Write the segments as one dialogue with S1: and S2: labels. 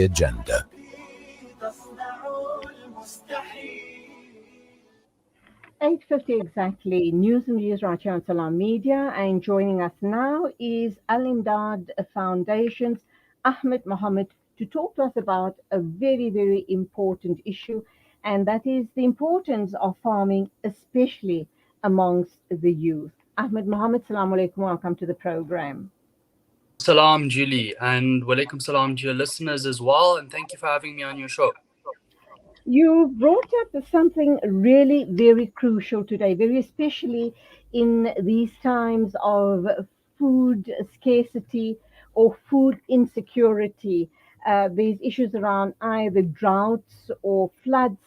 S1: agenda.
S2: 8:50 exactly. News and views right here on Salam Media. And joining us now is Al-Imdaad Foundation's Ahmed Muhammad to talk to us about a very, very important issue, and that is the importance of farming, especially amongst the youth. Ahmed Muhammad, Salaam alaikum. Welcome to the program.
S3: Salam, Julie, and walaikum salam to your listeners as well. And thank you for having me on your show.
S2: You brought up something really very crucial today, very especially in these times of food scarcity or food insecurity. There's issues around either droughts or floods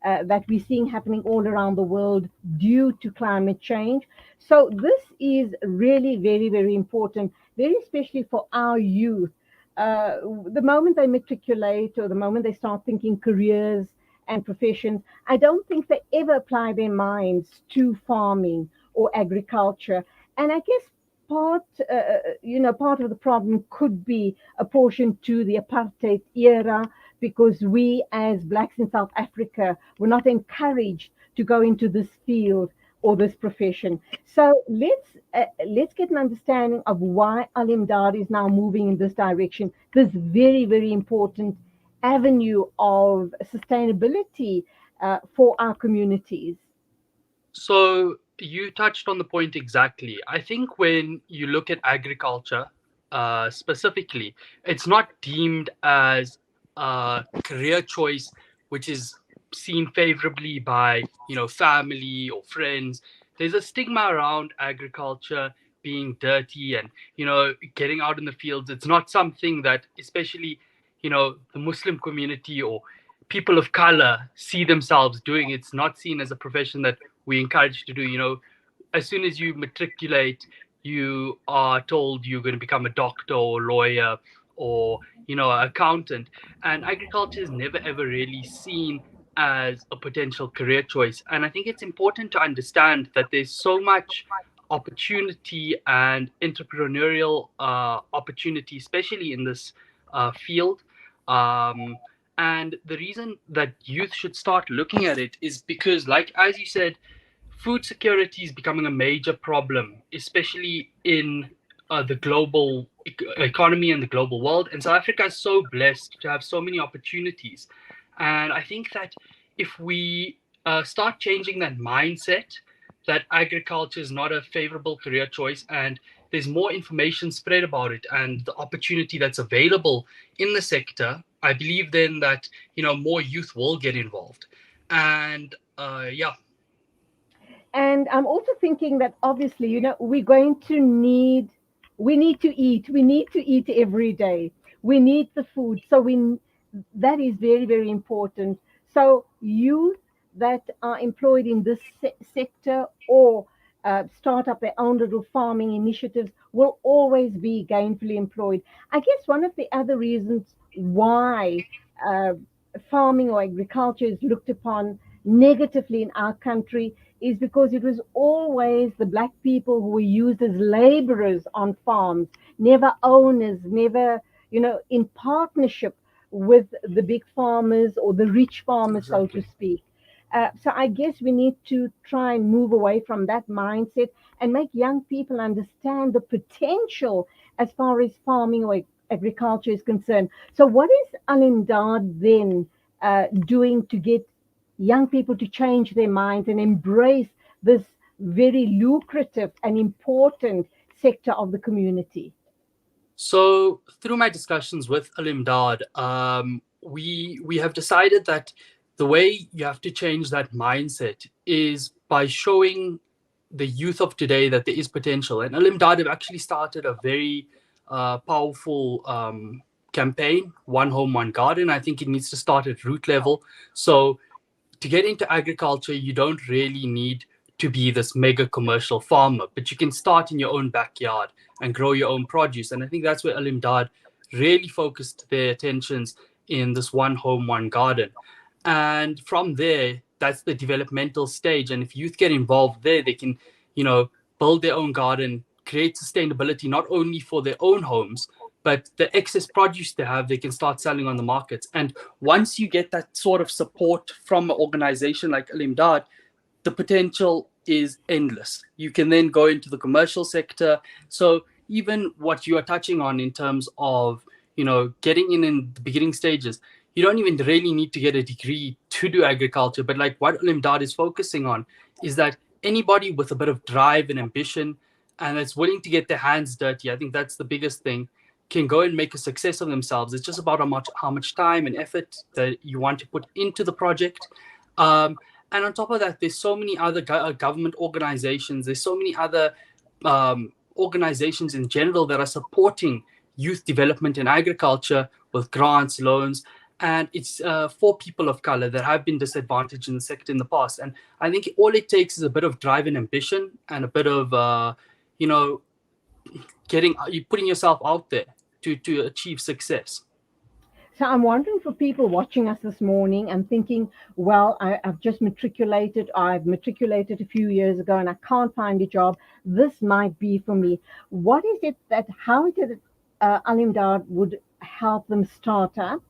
S2: that we're seeing happening all around the world due to climate change. So, this is really very, very important, very especially for our youth. The moment they matriculate or the moment they start thinking careers and professions, I don't think they ever apply their minds to farming or agriculture. And I guess part of the problem could be apportioned to the apartheid era, because we as blacks in South Africa were not encouraged to go into this field or this profession. So let's get an understanding of why Al Imdaad is now moving in this direction. This very, very important avenue of sustainability for our communities.
S3: So, you touched on the point exactly. I think when you look at agriculture specifically, it's not deemed as a career choice, which is seen favorably by family or friends. There's a stigma around agriculture being dirty and getting out in the fields. It's not something that, especially the Muslim community or people of color, see themselves doing. It's not seen as a profession that we encourage to do. As soon as you matriculate, you are told you're going to become a doctor or lawyer or accountant, and agriculture is never ever really seen as a potential career choice. And I think it's important to understand that there's so much opportunity and entrepreneurial opportunity, especially in this field. And the reason that youth should start looking at it is because, like as you said, food security is becoming a major problem, especially in the global economy and the global world. And South Africa is so blessed to have so many opportunities. And I think that if we start changing that mindset, that agriculture is not a favorable career choice, and there's more information spread about it and the opportunity that's available in the sector, I believe then that more youth will get involved. And yeah.
S2: And I'm also thinking that obviously, we're going to need, we need to eat. We need to eat every day. We need the food. So that is very, very important. So youth that are employed in this sector or start up their own little farming initiatives will always be gainfully employed. I guess one of the other reasons why farming or agriculture is looked upon negatively in our country is because it was always the black people who were used as laborers on farms, never owners, never, in partnership with the big farmers or the rich farmers,
S3: Exactly.
S2: so to speak. So I guess we need to try and move away from that mindset and make young people understand the potential as far as farming or agriculture is concerned. So what is Al-Imdaad then doing to get young people to change their minds and embrace this very lucrative and important sector of the community?
S3: So through my discussions with Al-Imdaad, we have decided that the way you have to change that mindset is by showing the youth of today that there is potential. And Al-Imdaad have actually started a very powerful campaign, One Home, One Garden. I think it needs to start at root level. So to get into agriculture, you don't really need to be this mega commercial farmer, but you can start in your own backyard and grow your own produce. And I think that's where Al-Imdaad really focused their attentions in this One Home, One Garden. And from there, that's the developmental stage. And if youth get involved there, they can, build their own garden, create sustainability, not only for their own homes, but the excess produce they have, they can start selling on the markets. And once you get that sort of support from an organization like Al-Imdaad, the potential is endless. You can then go into the commercial sector. So even what you are touching on in terms of, getting in the beginning stages, you don't even really need to get a degree to do agriculture. But like what Al-Imdaad is focusing on is that anybody with a bit of drive and ambition and that's willing to get their hands dirty, I think that's the biggest thing, can go and make a success of themselves. It's just about how much time and effort that you want to put into the project. And on top of that, there's so many other government organizations. There's so many other organizations in general that are supporting youth development in agriculture with grants, loans, and it's for people of color that have been disadvantaged in the sector in the past. And I think all it takes is a bit of drive and ambition and a bit of, you know, you putting yourself out there to achieve success.
S2: So I'm wondering for people watching us this morning and thinking, well, I've just matriculated, I've matriculated a few years ago and I can't find a job. This might be for me. What is it how is it Al-Imdaad would help them start up?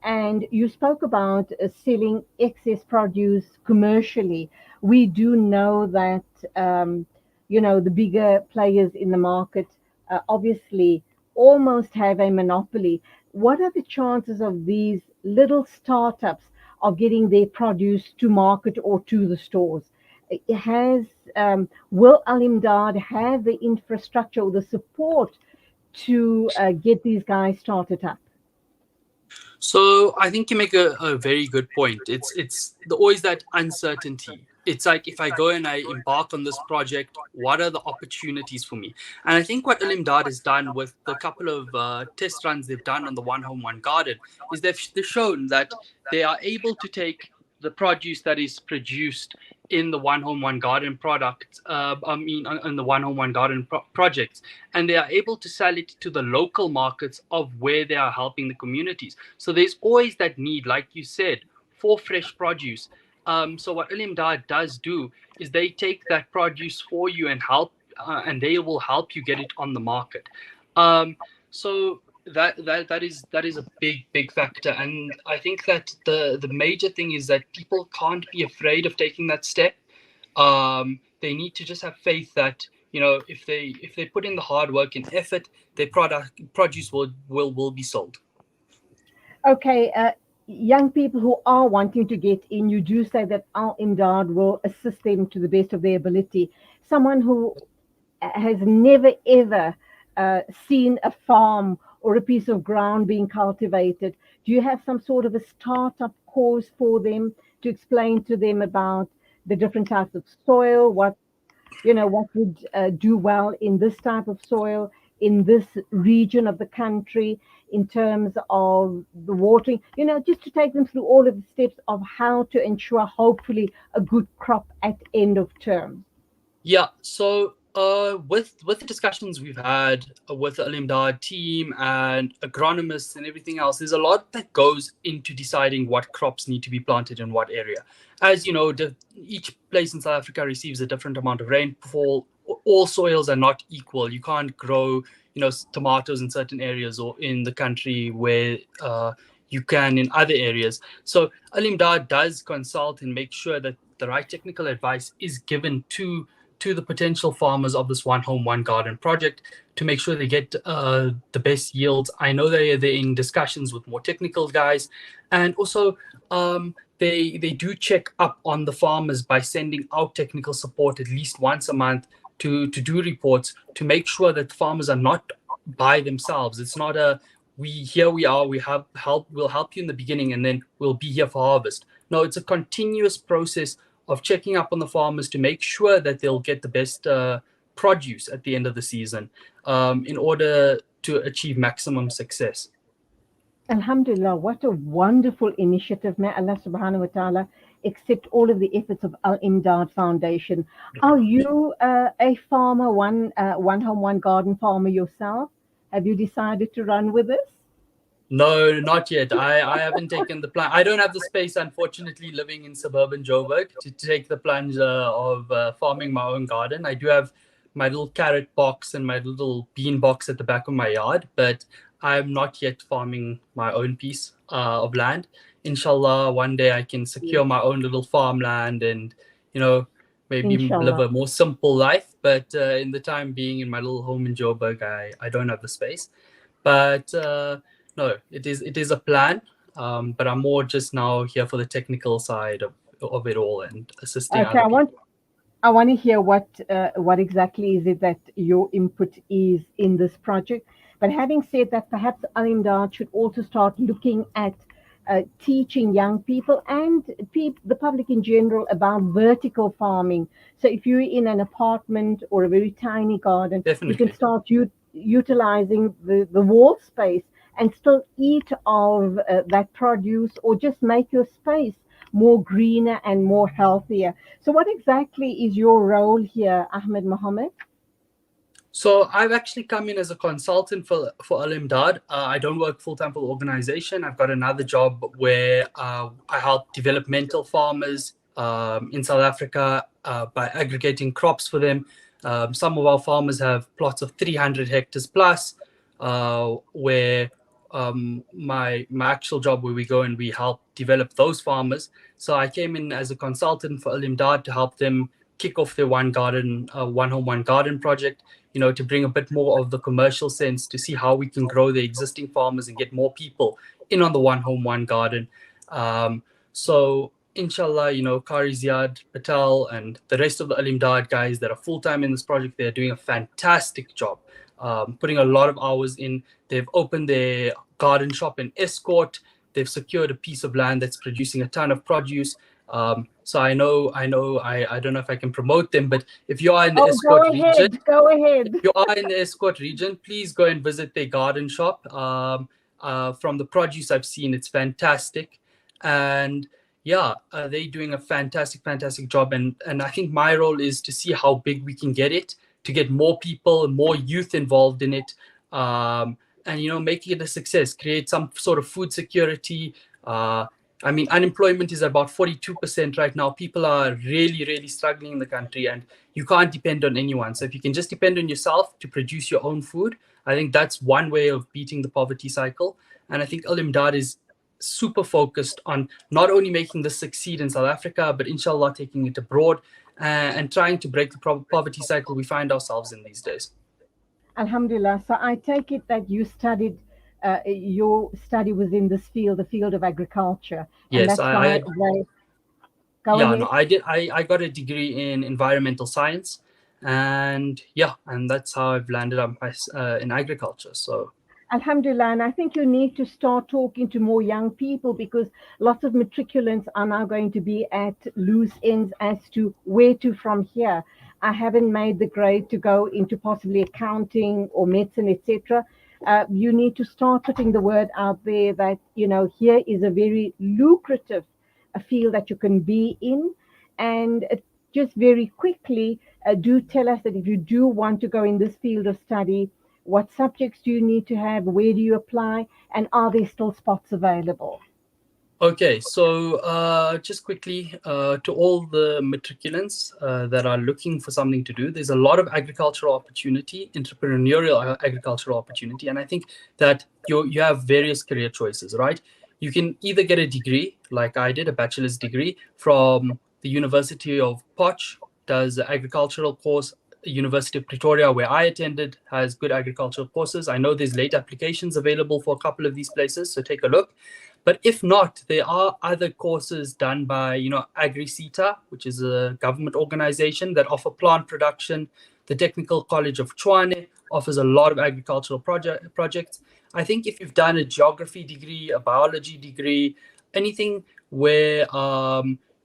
S2: And you spoke about selling excess produce commercially. We do know that, the bigger players in the market obviously almost have a monopoly. What are the chances of these little startups of getting their produce to market or to the stores? Will Al-Imdaad have the infrastructure or the support to get these guys started up?
S3: So I think you make a very good point. It's always that uncertainty. It's like if I go and I embark on this project, what are the opportunities for me? And I think what Al-Imdaad has done with the couple of test runs they've done on the One Home One Garden is they've shown that they are able to take the produce that is produced in the One Home One Garden product, on the One Home One Garden projects, and they are able to sell it to the local markets of where they are helping the communities. So there's always that need, like you said, for fresh produce. So what Al-Imdaad does do is they take that produce for you and and they will help you get it on the market. So that is a big factor, and I think that the major thing is that people can't be afraid of taking that step. They need to just have faith that if they put in the hard work and effort, their produce will be sold.
S2: Okay, young people who are wanting to get in, you do say that Al-Imdaad will assist them to the best of their ability. Someone who has never ever seen a farm or a piece of ground being cultivated, do you have some sort of a startup course for them to explain to them about the different types of soil, what would do well in this type of soil, in this region of the country, in terms of the watering, just to take them through all of the steps of how to ensure, hopefully, a good crop at end of term?
S3: Yeah. So with the discussions we've had with the Al-Imdaad team and agronomists and everything else, there's a lot that goes into deciding what crops need to be planted in what area. As you know, each place in South Africa receives a different amount of rainfall. All soils are not equal. You can't grow, tomatoes in certain areas or in the country where you can in other areas. So Al-Imdaad does consult and make sure that the right technical advice is given to the potential farmers of this One Home One Garden project to make sure they get the best yields. I know they're in discussions with more technical guys, and also they do check up on the farmers by sending out technical support at least once a month to do reports to make sure that the farmers are not by themselves. It's not we are, we have help, we'll help you in the beginning and then we'll be here for harvest. No, it's a continuous process of checking up on the farmers to make sure that they'll get the best produce at the end of the season in order to achieve maximum success.
S2: Alhamdulillah, what a wonderful initiative. May Allah subhanahu wa ta'ala accept all of the efforts of Al-Imdaad Foundation. Are you a farmer, one home, one garden farmer yourself? Have you decided to run with this?
S3: No, not yet. I haven't taken the plunge. I don't have the space, unfortunately, living in suburban Joburg to take the plunge of farming my own garden. I do have my little carrot box and my little bean box at the back of my yard, but I'm not yet farming my own piece of land. Inshallah, one day I can secure my own little farmland and, you know, maybe live
S2: Inshallah.
S3: a more simple life. But in the time being in my little home in Joburg, I don't have the space. But no, it is a plan. But I'm more just now here for the technical side of it all and assisting
S2: Okay,
S3: other people.
S2: I want to hear what exactly is it that your input is in this project. But having said that, perhaps Al-Imdaad should also start looking at teaching young people and the public in general about vertical farming. So if you're in an apartment or a very tiny garden, you can
S3: Definitely.
S2: start utilizing the wall space and still eat of that produce, or just make your space more greener and more healthier. So, what exactly is your role here, Ahmed Muhammad?
S3: So I've actually come in as a consultant for Al-Imdaad. I don't work full time for the organization. I've got another job where I help developmental farmers in South Africa by aggregating crops for them. Some of our farmers have plots of 300 hectares plus, where my actual job where we go and we help develop those farmers. So I came in as a consultant for Al-Imdaad to help them kick off their one home one garden project, to bring a bit more of the commercial sense to see how we can grow the existing farmers and get more people in on the one home, one garden. So, inshallah, Kari Ziad Patel and the rest of the Alimdad guys that are full time in this project, they're doing a fantastic job, putting a lot of hours in. They've opened their garden shop in Escort. They've secured a piece of land that's producing a ton of produce. So I don't know if I can promote them, but if you are in the
S2: Oh, go
S3: Escort region,
S2: ahead, go ahead.
S3: you are in the Escort region, please go and visit their garden shop. From the produce I've seen, it's fantastic, and yeah, they're doing a fantastic job. And I think my role is to see how big we can get it, to get more people, more youth involved in it, and making it a success. Create some sort of food security. I mean, unemployment is about 42% right now. People are really struggling in the country, and you can't depend on anyone. So if you can just depend on yourself to produce your own food, I think that's one way of beating the poverty cycle. And I think Al Imdaad is super focused on not only making this succeed in South Africa, but inshallah taking it abroad, and trying to break the poverty cycle we find ourselves in these days.
S2: Alhamdulillah. So, I take it that your study was in this field, the field of agriculture, and
S3: Yes,
S2: that's why they go
S3: yeah, no,
S2: ahead.
S3: I did. I got a degree in environmental science, and yeah, and that's how I've landed up in agriculture. So
S2: Alhamdulillah, and I think you need to start talking to more young people, because lots of matriculants are now going to be at loose ends as to where to from here. I haven't made the grade to go into possibly accounting or medicine, etc. You need to start putting the word out there that here is a very lucrative field that you can be in, and just very quickly, do tell us that if you do want to go in this field of study, what subjects do you need to have? Where do you apply? And are there still spots available?
S3: okay, so just quickly, to all the matriculants that are looking for something to do, there's a lot of agricultural opportunity, entrepreneurial agricultural opportunity, and I think that you have various career choices, right? You can either get a degree, like I did, a bachelor's degree from the University of Poch, does an agricultural course. University of Pretoria, where I attended, has good agricultural courses. I know there's late applications available for a couple of these places, so take a look. But if not, there are other courses done by, AgriCita, which is a government organization that offer plant production. The Technical College of Tshwane offers a lot of agricultural projects. I think if you've done a geography degree, a biology degree, anything where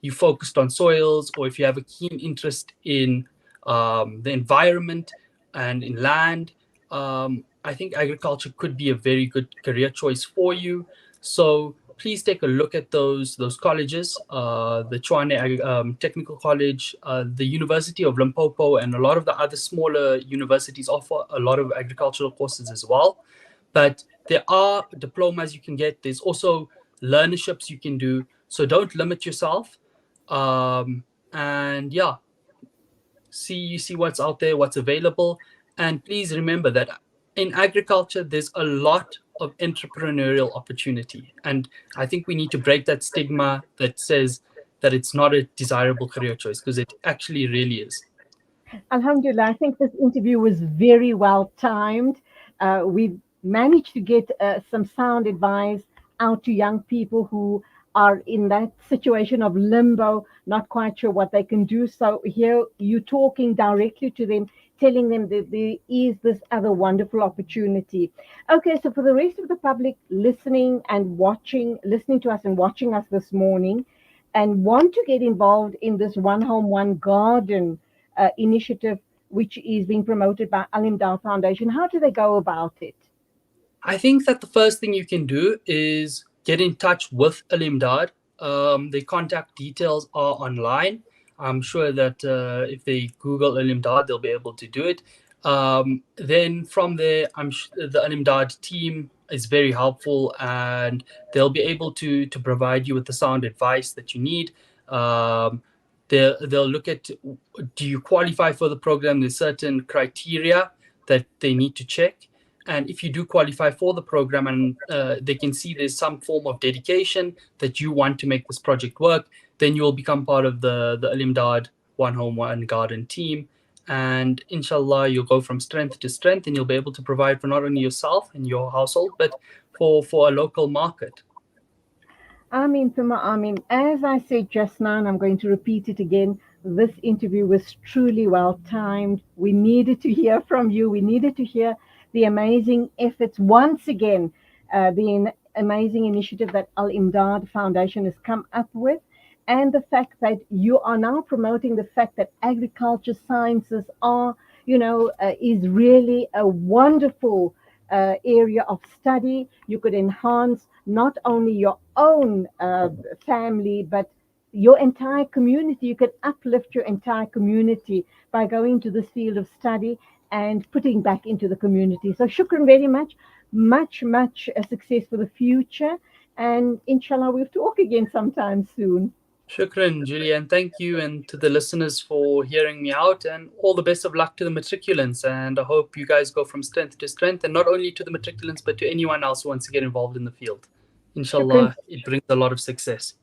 S3: you focused on soils, or if you have a keen interest in the environment and in land, I think agriculture could be a very good career choice for you. So please take a look at those colleges, the Tshwane Technical College, the University of Limpopo, and a lot of the other smaller universities offer a lot of agricultural courses as well. But there are diplomas you can get. There's also learnerships you can do. So don't limit yourself. And yeah, see what's out there, what's available. And please remember that in agriculture there's a lot of entrepreneurial opportunity. And I think we need to break that stigma that says that it's not a desirable career choice, because it actually really is.
S2: Alhamdulillah, I think this interview was very well timed. We managed to get some sound advice out to young people who are in that situation of limbo, not quite sure what they can do. So here you talking directly to them, telling them that there is this other wonderful opportunity. Okay, so for the rest of the public listening and watching, listening to us and watching us this morning, and want to get involved in this One Home, One Garden initiative, which is being promoted by Al-Imdaad Foundation, how do they go about it?
S3: I think that the first thing you can do is get in touch with Al-Imdaad. The contact details are online. I'm sure that if they Google Al-Imdaad, they'll be able to do it. Then from there, the Al-Imdaad team is very helpful, and they'll be able to provide you with the sound advice that you need. Um, they'll look at, do you qualify for the program? There's certain criteria that they need to check, and if you do qualify for the program, and they can see there's some form of dedication that you want to make this project work, then you will become part of the Al-Imdaad One Home One Garden team. And inshallah, you'll go from strength to strength, and you'll be able to provide for not only yourself and your household, but for a local market.
S2: Amin, Thumma Amin. As I said just now, and I'm going to repeat it again, this interview was truly well timed. We needed to hear from you. We needed to hear the amazing efforts once again, amazing initiative that Al Imdaad Foundation has come up with, and the fact that you are now promoting the fact that agriculture sciences are, is really a wonderful area of study. You could enhance not only your own family, but your entire community. You could uplift your entire community by going to this field of study and putting back into the community. So, shukran very much. Much success for the future. And inshallah, we'll talk again sometime soon.
S3: Shukran, Julie, and thank you, and to the listeners for hearing me out, and all the best of luck to the matriculants. And I hope you guys go from strength to strength, and not only to the matriculants, but to anyone else who wants to get involved in the field.
S2: Shukran.
S3: Inshallah, it brings a lot of success.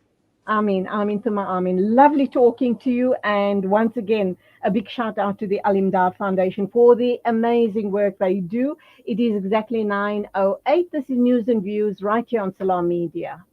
S2: Amin, Thumma Amin. Lovely talking to you. And once again, a big shout out to the Al Imdaad Foundation for the amazing work they do. It is exactly 9:08. This is News and Views right here on Salam Media.